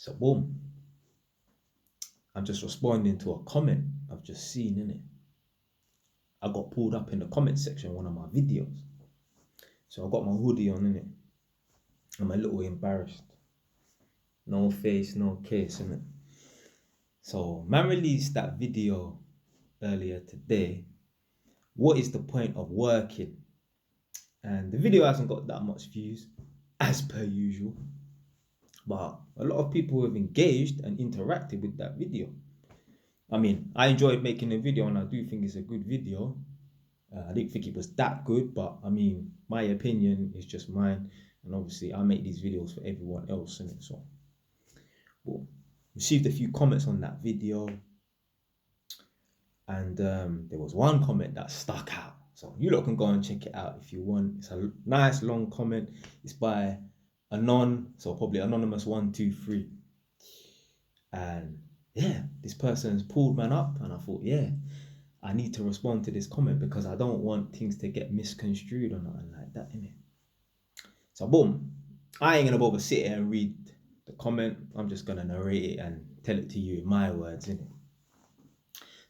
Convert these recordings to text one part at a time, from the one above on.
So boom, I'm just responding to a comment I've just seen, innit? I got pulled up in the comment section of one of my videos. So I got my hoodie on, innit? I'm a little embarrassed. No face, no case, innit? So man released that video earlier today. What is the point of working? And the video hasn't got that much views, as per usual. But a lot of people have engaged and interacted with that video. I mean, I enjoyed making the video and I do think it's a good video. I didn't think it was that good, but I mean, my opinion is just mine. And obviously, I make these videos for everyone else, innit? So, well, received a few comments on that video. And there was one comment that stuck out. So you lot can go and check it out if you want. It's a nice long comment. It's by Anon, so probably Anonymous123. And yeah, this person's pulled man up, and I thought, yeah, I need to respond to this comment because I don't want things to get misconstrued or nothing like that, innit? So boom, I ain't gonna bother sit here and read the comment. I'm just gonna narrate it and tell it to you in my words, innit?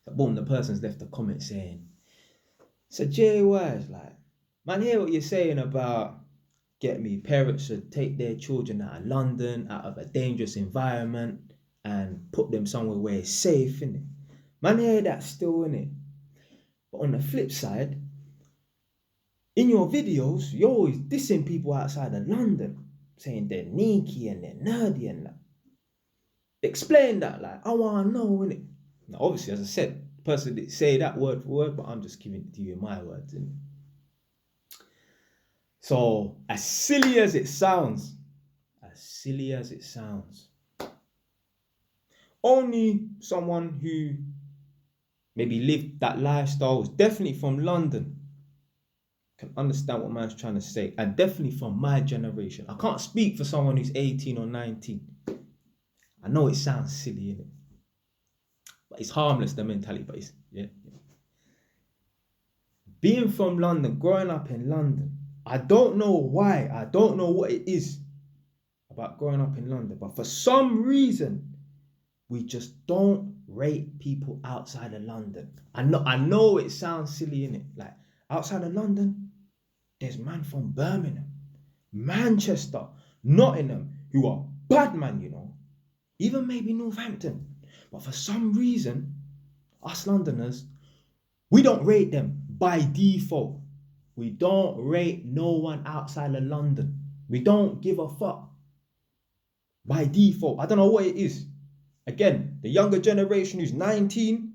So boom, the person's left a comment saying, so JY, like, man, hear what you're saying about, get me, parents should take their children out of London, out of a dangerous environment, and put them somewhere where it's safe, innit? Man, hear that still, innit? But on the flip side, in your videos, you're always dissing people outside of London, saying they're sneaky and they're nerdy and that. Explain that, like, I wanna know, innit? Now, obviously, as I said, the person didn't say that word for word, but I'm just giving it to you in my words, innit? So, as silly as it sounds, only someone who maybe lived that lifestyle, was definitely from London, can understand what man's trying to say, and definitely from my generation. I can't speak for someone who's 18 or 19. I know it sounds silly, innit? But it's harmless, the mentality, but it's, yeah. Being from London, growing up in London, I don't know why, I don't know what it is about growing up in London, but for some reason, we just don't rate people outside of London. I know it sounds silly, innit? Like, outside of London, there's man from Birmingham, Manchester, Nottingham, who are bad man, you know. Even maybe Northampton. But for some reason, us Londoners, we don't rate them by default. We don't rate no one outside of London. We don't give a fuck. By default. I don't know what it is. Again, the younger generation who's 19,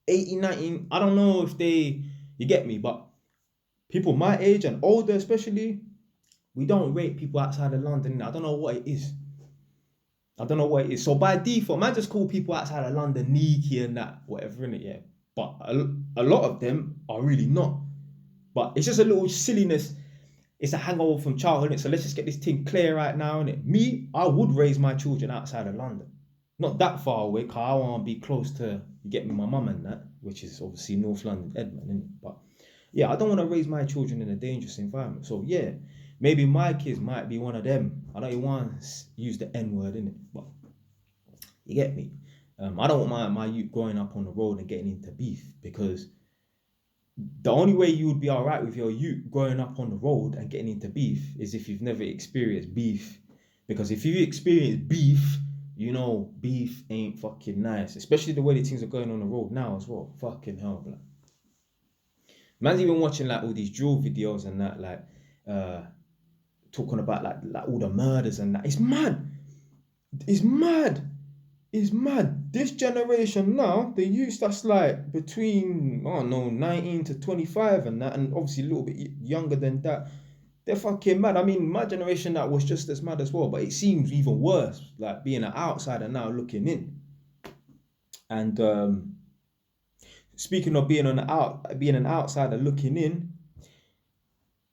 18, 19, I don't know if you get me, but people my age and older especially, we don't rate people outside of London. I don't know what it is. So by default, man just call people outside of London sneaky and that, whatever, innit, yeah. But a lot of them are really not. But it's just a little silliness. It's a hangover from childhood, innit? So let's just get this thing clear right now, innit? Me, I would raise my children outside of London. Not that far away, because I want to be close to, you get me, my mum and that, which is obviously North London, Edmund, innit? But yeah, I don't want to raise my children in a dangerous environment. So yeah, maybe my kids might be one of them. I don't even want to use the N-word, innit? But you get me? I don't want my youth growing up on the road and getting into beef, because the only way you would be all right with your youth growing up on the road and getting into beef is if you've never experienced beef. Because if you experience beef, you know beef ain't fucking nice. Especially the way the things are going on the road now as well. Fucking hell, like. Man's even watching like all these drill videos and that, like talking about like all the murders and that. It's mad. This generation now, the youth that's like between, I don't know, 19 to 25 and that, and obviously a little bit younger than that, they're fucking mad. I mean, my generation that was just as mad as well, but it seems even worse, like being an outsider now looking in. And speaking of being an outsider looking in,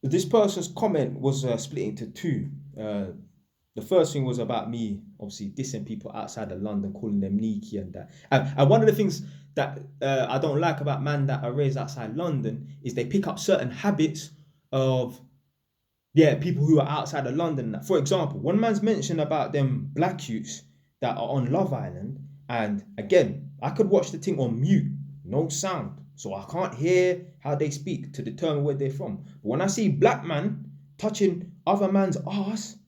this person's comment was split into two. The first thing was about me, obviously, dissing people outside of London, calling them sneaky and that. And one of the things that I don't like about men that are raised outside London is they pick up certain habits of, people who are outside of London. For example, one man's mentioned about them black youths that are on Love Island, and again, I could watch the thing on mute, no sound, so I can't hear how they speak to determine where they're from. But when I see black man touching other man's ass,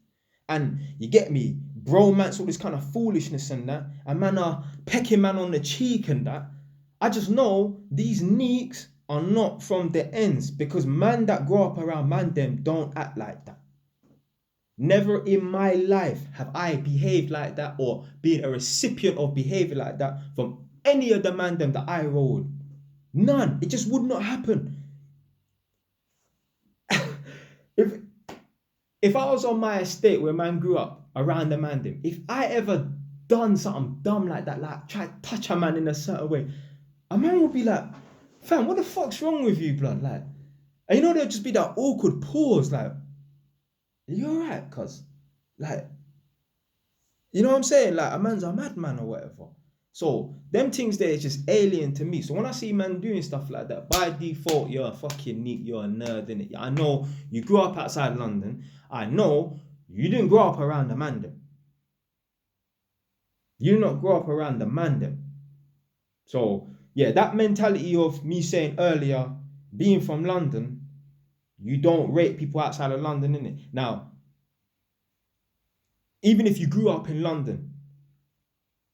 and you get me, bromance, all this kind of foolishness and that, and man are pecking man on the cheek and that, I just know these neeks are not from the ends, because man that grow up around man them don't act like that. Never in my life have I behaved like that or been a recipient of behavior like that from any of the man them that I roll with. None. It just would not happen. If I was on my estate where man grew up around the man them, if I ever done something dumb like that, like try to touch a man in a certain way, a man would be like, fam, what the fuck's wrong with you, blood? Like, and you know, there'd just be that awkward pause, like, you alright, cuz? Like, you know what I'm saying? Like, a man's a madman or whatever. So, them things there is just alien to me. So, when I see man doing stuff like that, by default, you're a fucking neat, you're a nerd, innit? I know you grew up outside London. I know you didn't grow up around the mandem. You did not grow up around the mandem. So, yeah, that mentality of me saying earlier, being from London, you don't rate people outside of London, innit? Now, even if you grew up in London,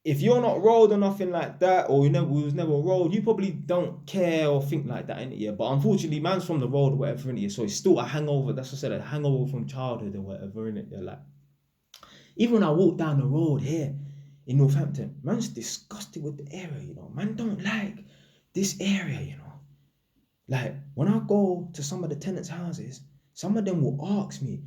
if you're not rolled or nothing like that, or we was never rolled, you probably don't care or think like that, innit? Yeah, but unfortunately, man's from the road or whatever, innit? So it's still a hangover. That's what I said, a hangover from childhood or whatever, innit? Yeah, like, even when I walk down the road here in Northampton, man's disgusted with the area, you know. Man don't like this area, you know. Like, when I go to some of the tenants' houses, some of them will ask me,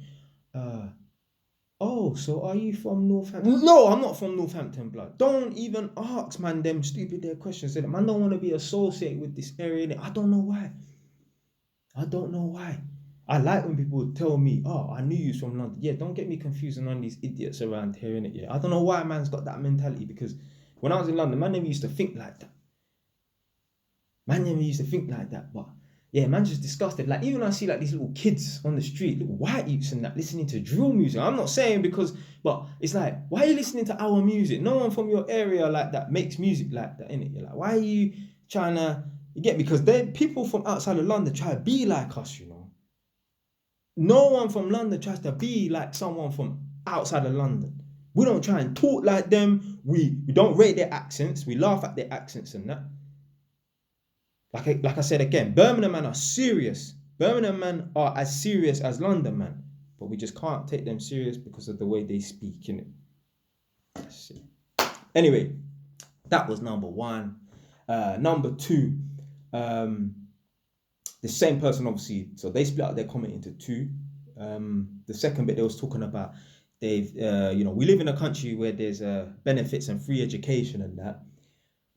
oh, so are you from Northampton? No, I'm not from Northampton, blood. Don't even ask, man, them stupid their questions. Man don't want to be associated with this area, innit? I don't know why. I don't know why. I like when people tell me, oh, I knew you was from London. Yeah, don't get me confused on these idiots around here, innit? Yeah, I don't know why man's got that mentality, because when I was in London, man never used to think like that. Man never used to think like that, but yeah, man's just disgusted. Like, even when I see like these little kids on the street, little white youths and that, listening to drill music. I'm not saying because, but it's like, why are you listening to our music? No one from your area like that makes music like that, innit? You're like, why are you trying to, you get me? Because people from outside of London try to be like us, you know. No one from London tries to be like someone from outside of London. We don't try and talk like them. We don't rate their accents. We laugh at their accents and that. Like I said again, Birmingham men are serious. Birmingham men are as serious as London men, but we just can't take them serious because of the way they speak, innit? That's it. Anyway, that was number one. Number two, the same person obviously. So they split out their comment into two. The second bit they was talking about, we live in a country where there's benefits and free education and that.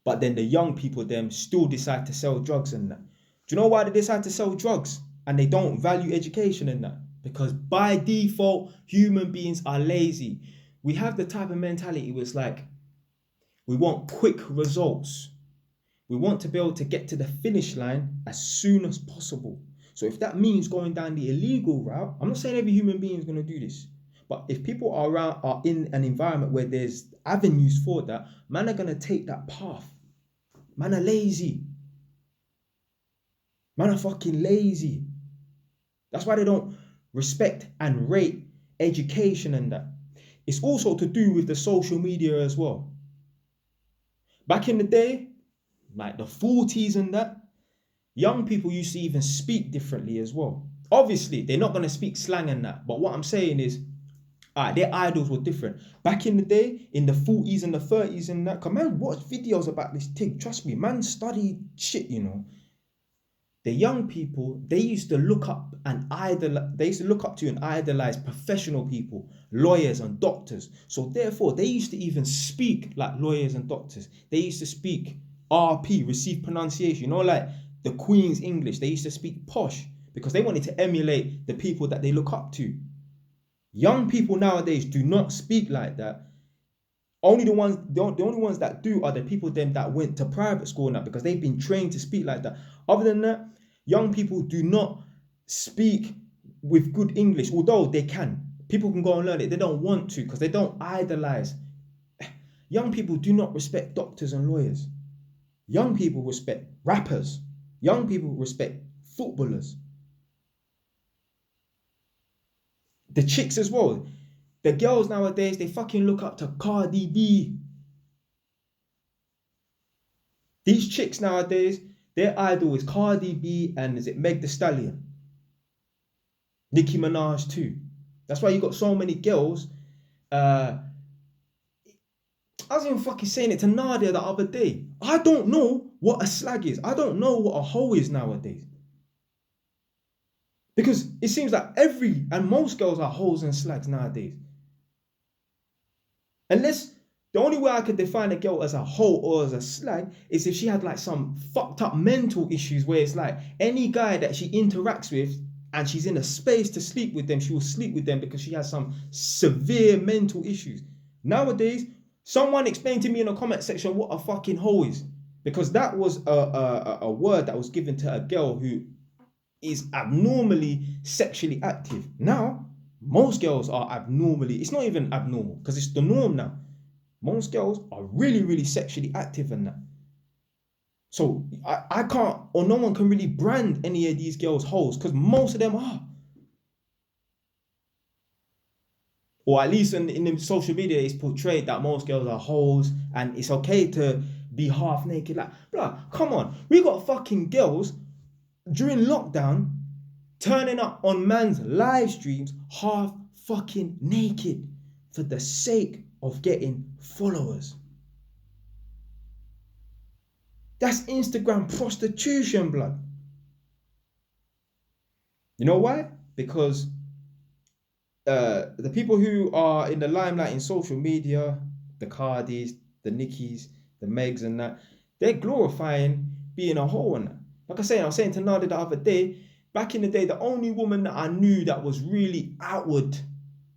But then the young people them still decide to sell drugs and that. Do you know why they decide to sell drugs and they don't value education and that? Because by default, human beings are lazy. We have the type of mentality where it's like, we want quick results. We want to be able to get to the finish line as soon as possible. So if that means going down the illegal route, I'm not saying every human being is going to do this. But if people are in an environment where there's avenues for that, man are going to take that path. Man are lazy. Man are fucking lazy. That's why they don't respect and rate education and that. It's also to do with the social media as well. Back in the day, like the 40s and that, young people used to even speak differently as well. Obviously, they're not going to speak slang and that. But what I'm saying is, their idols were different. Back in the day, in the 40s and the 30s and that, man watched videos about this thing. Trust me, man studied shit, you know. The young people, they used to look up to and idolize professional people, lawyers and doctors. So therefore, they used to even speak like lawyers and doctors. They used to speak RP, received pronunciation, you know, like the Queen's English. They used to speak posh because they wanted to emulate the people that they look up to. Young people nowadays do not speak like that. The only ones that do are the people them that went to private school now, because they've been trained to speak like that. Other than that, young people do not speak with good English, although they can. People can go and learn it. They don't want to because they don't idolize. young people do not respect doctors and lawyers. Young people respect rappers. Young people respect footballers. The chicks as well. The girls nowadays, they fucking look up to Cardi B. These chicks nowadays, their idol is Cardi B and is it Meg Thee Stallion? Nicki Minaj too. That's why you got so many girls. I was even fucking saying it to Nadia the other day. I don't know what a slag is. I don't know what a hoe is nowadays. Because it seems like most girls are hoes and slags nowadays. Unless the only way I could define a girl as a hoe or as a slag is if she had like some fucked up mental issues where it's like any guy that she interacts with and she's in a space to sleep with them, she will sleep with them because she has some severe mental issues. Nowadays, someone explained to me in the comment section what a fucking hoe is. Because that was a word that was given to a girl who is abnormally sexually active. Now, most girls are abnormally, it's not even abnormal because it's the norm now. Most girls are really, really sexually active in that. So I can't, or no one can really brand any of these girls hoes because most of them are. Or at least in the social media, it's portrayed that most girls are hoes and it's okay to be half naked. Like, blah, come on. We got fucking girls during lockdown turning up on man's live streams half fucking naked for the sake of getting followers. That's Instagram prostitution, blood. You know why? Because the people who are in the limelight in social media, the Cardis, the Nickis, the Megs and that, they're glorifying being a hoe and that. Like I was saying to Nadia the other day, back in the day, the only woman that I knew that was really outward,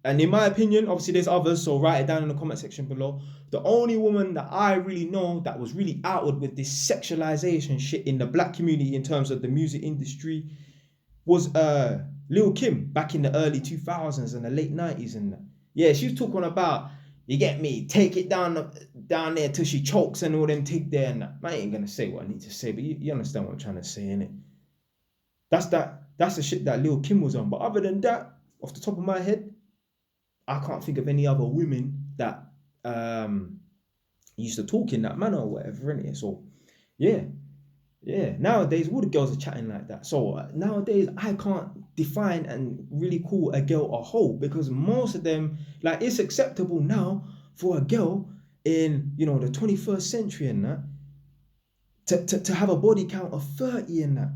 and in my opinion, obviously there's others, so write it down in the comment section below. The only woman that I really know that was really outward with this sexualization shit in the black community in terms of the music industry was Lil Kim back in the early 2000s and the late 90s and that. Yeah, she was talking about, you get me, take it down there till she chokes and all them tig there and that. I ain't gonna say what I need to say, but you understand what I'm trying to say, innit? That's the shit that Lil Kim was on. But other than that, off the top of my head, I can't think of any other women that used to talk in that manner or whatever, innit? So, yeah. Nowadays, all the girls are chatting like that. So, nowadays, I can't define and really call a girl a hoe because most of them, like, it's acceptable now for a girl in, the 21st century and that to have a body count of 30 and that.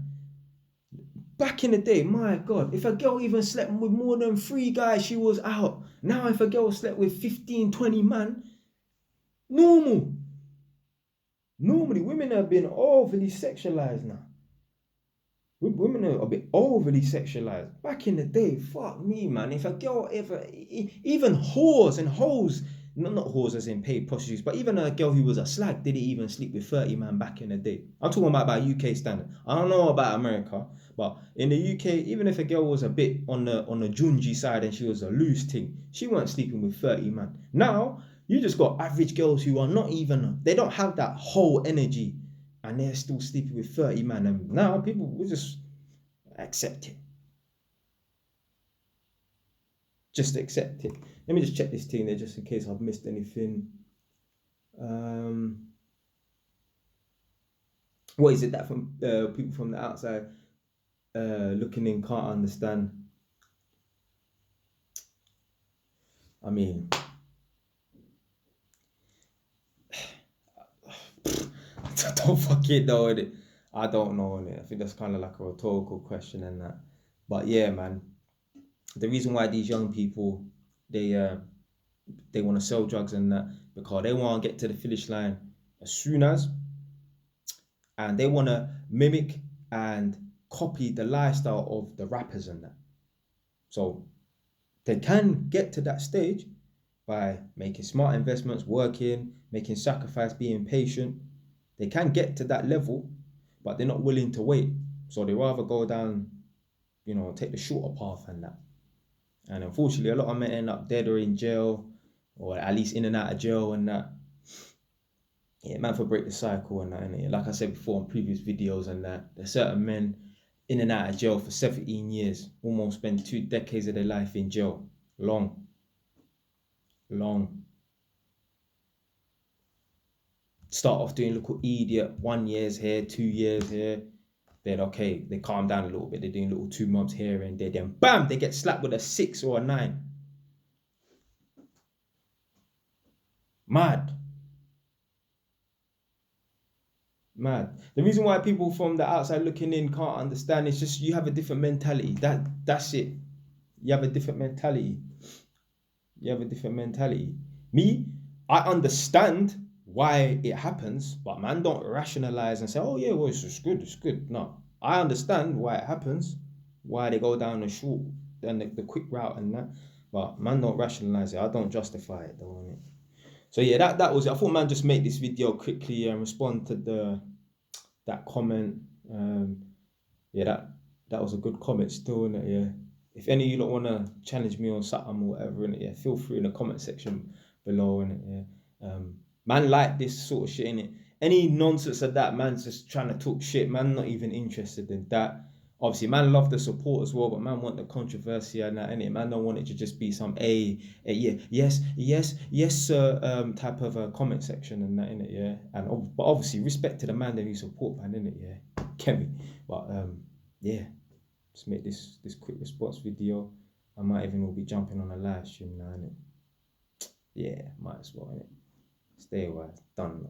Back in the day, my God, if a girl even slept with more than 3 guys, she was out. Now, if a girl slept with 15, 20 man, normal. Normally, women have been overly sexualized now. Women are a bit overly sexualized. Back in the day, fuck me, man. If a girl ever, even whores and hoes, not whores as in paid prostitutes, but even a girl who was a slag didn't even sleep with 30 man back in the day. I'm talking about UK standard. I don't know about America, but in the UK, even if a girl was a bit on the Junji side and she was a loose thing, she weren't sleeping with 30 man. Now, you just got average girls who are not even, they don't have that whole energy and they're still sleeping with 30 man. And now people will just accept it. Just accept it. Let me just check this thing there just in case I've missed anything. What is it that from people from the outside looking in can't understand? I mean, I don't fucking know it. I don't know it. I think that's kind of like a rhetorical question and that. But yeah, man, the reason why these young people they want to sell drugs and that because they want to get to the finish line as soon as, and they want to mimic and copy the lifestyle of the rappers and that. So they can get to that stage by making smart investments, working, making sacrifice, being patient. They can get to that level, but they're not willing to wait. So they rather go down, take the shorter path and that. And unfortunately, a lot of men end up dead or in jail, or at least in and out of jail and that. yeah, man, for break the cycle and that, innit? Like I said before in previous videos and that, there's certain men in and out of jail for 17 years, almost spend 2 decades of their life in jail. Long, long. Start off doing little idiot 1 years here, 2 years here. Then okay, they calm down a little bit. They're doing little 2 months here and there. Then bam, they get slapped with a 6 or a 9. Mad. Mad. The reason why people from the outside looking in can't understand is just you have a different mentality. That's it. You have a different mentality. You have a different mentality. Me, I understand why it happens, but man, don't rationalize and say, "Oh yeah, well it's good, it's good." No, I understand why it happens, why they go down the short and the quick route and that, but man, don't rationalize it. I don't justify it, though. Innit? So yeah, that was it. I thought man just make this video quickly and respond to that comment. Yeah, that was a good comment still, innit? Yeah. If any of you don't want to challenge me on something or whatever, innit? Yeah, feel free in the comment section below, innit? Yeah. Man, like this sort of shit, innit? Any nonsense of that, man's just trying to talk shit. Man, not even interested in that. Obviously, man, love the support as well, but man, want the controversy and that, innit? Man, don't want it to just be some yeah, yes, sir, type of a comment section and that, innit? Yeah. But obviously, respect to the man that you support, man, innit? Yeah. Get me? But yeah, just make this quick response video. I might even will be jumping on a live stream now, innit? Yeah, might as well, innit? Stay away. Done.